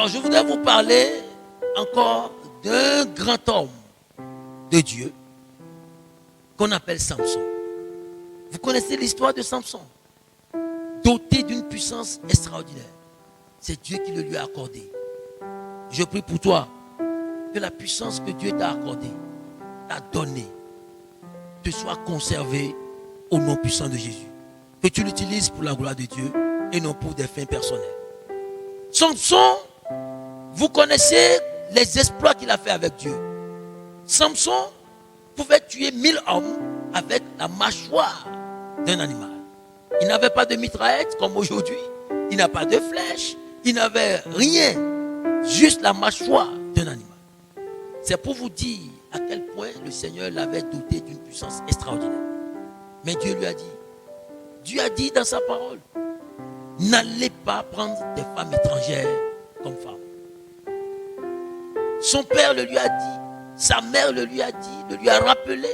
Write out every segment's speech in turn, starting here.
Alors je voudrais vous parler encore d'un grand homme de Dieu qu'on appelle Samson. Vous connaissez l'histoire de Samson, doté d'une puissance extraordinaire. C'est Dieu qui le lui a accordé. Je prie pour toi que la puissance que Dieu t'a accordée, t'a donnée, te soit conservée au nom puissant de Jésus. Que tu l'utilises pour la gloire de Dieu et non pour des fins personnelles. Samson, vous connaissez les exploits qu'il a fait avec Dieu. Samson pouvait tuer 1000 hommes avec la mâchoire d'un animal. Il n'avait pas de mitraillette comme aujourd'hui. Il n'a pas de flèche. Il n'avait rien. Juste la mâchoire d'un animal. C'est pour vous dire à quel point le Seigneur l'avait doté d'une puissance extraordinaire. Mais Dieu lui a dit, Dieu a dit dans sa parole, n'allez pas prendre des femmes étrangères comme femmes. Son père le lui a dit, sa mère le lui a dit, le lui a rappelé.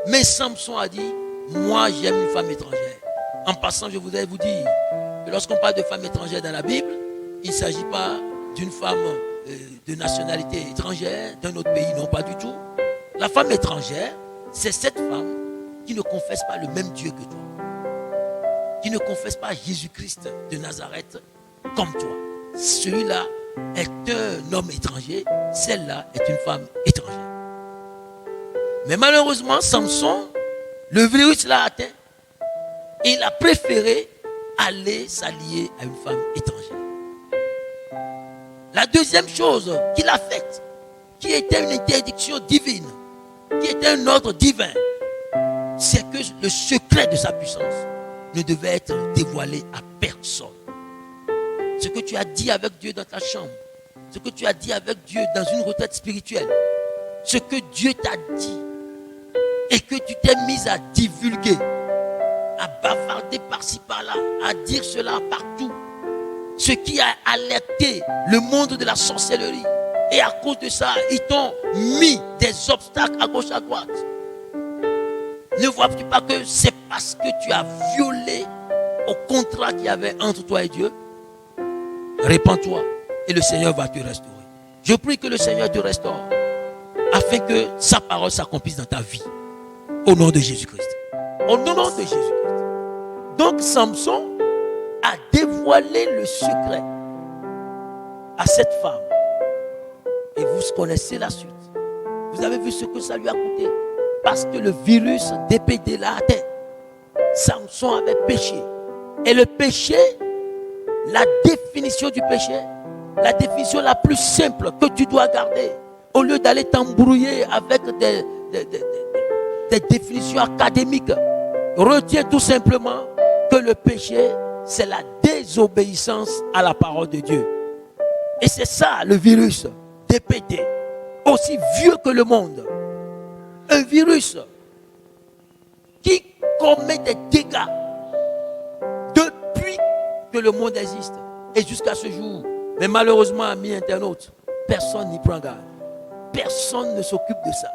Mais Samson a dit, moi j'aime une femme étrangère. En passant, je voudrais vous dire que lorsqu'on parle de femme étrangère dans la Bible, il ne s'agit pas d'une femme de nationalité étrangère, d'un autre pays, non pas du tout. La femme étrangère, c'est cette femme qui ne confesse pas le même Dieu que toi. Qui ne confesse pas Jésus-Christ de Nazareth comme toi. Celui-là est un homme étranger, celle-là est une femme étrangère. Mais malheureusement, Samson, le virus l'a atteint et il a préféré aller s'allier à une femme étrangère. La deuxième chose qu'il a faite, qui était une interdiction divine, qui était un ordre divin, c'est que le secret de sa puissance ne devait être dévoilé à personne. Ce que tu as dit avec Dieu dans ta chambre, ce que tu as dit avec Dieu dans une retraite spirituelle, ce que Dieu t'a dit et que tu t'es mis à divulguer, à bavarder par-ci par-là, à dire cela partout, ce qui a alerté le monde de la sorcellerie. Et à cause de ça, ils t'ont mis des obstacles à gauche, à droite. Ne vois-tu pas que c'est parce que tu as violé au contrat qu'il y avait entre toi et Dieu? Répands-toi et le Seigneur va te restaurer. Je prie que le Seigneur te restaure afin que sa parole s'accomplisse dans ta vie. Au nom de Jésus-Christ. Au nom de Jésus-Christ. Donc Samson a dévoilé le secret à cette femme. Et vous connaissez la suite. Vous avez vu ce que ça lui a coûté. Parce que le virus DPD l'a atteint. Samson avait péché. Et le péché, la définition du péché, la définition la plus simple que tu dois garder, au lieu d'aller t'embrouiller avec des définitions académiques, retiens tout simplement que le péché, c'est la désobéissance à la parole de Dieu. Et c'est ça le virus DPD, aussi vieux que le monde. Un virus qui commet des dégâts depuis que le monde existe et jusqu'à ce jour. Mais malheureusement, amis internautes, personne n'y prend garde. Personne ne s'occupe de ça.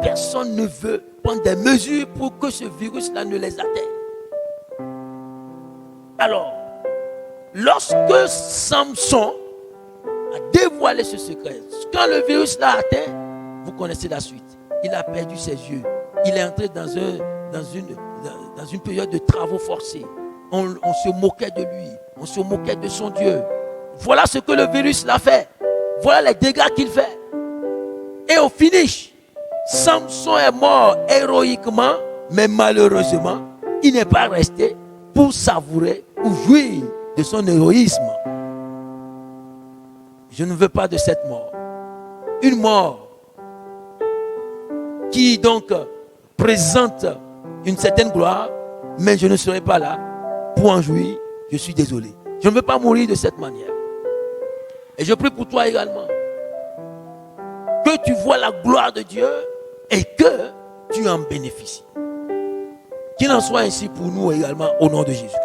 Personne ne veut prendre des mesures pour que ce virus-là ne les atteigne. Alors, lorsque Samson a dévoilé ce secret, quand le virus l'a atteint, vous connaissez la suite. Il a perdu ses yeux. Il est entré dans une période de travaux forcés. On se moquait de lui. On se moquait de son Dieu. Voilà ce que le virus l'a fait. Voilà les dégâts qu'il fait. Et au finish, Samson est mort héroïquement, mais malheureusement, il n'est pas resté pour savourer ou jouir de son héroïsme. Je ne veux pas de cette mort. Une mort qui donc présente une certaine gloire, mais je ne serai pas là pour en jouir. Je suis désolé. Je ne veux pas mourir de cette manière. Et je prie pour toi également que tu vois la gloire de Dieu et que tu en bénéficies. Qu'il en soit ainsi pour nous également au nom de Jésus.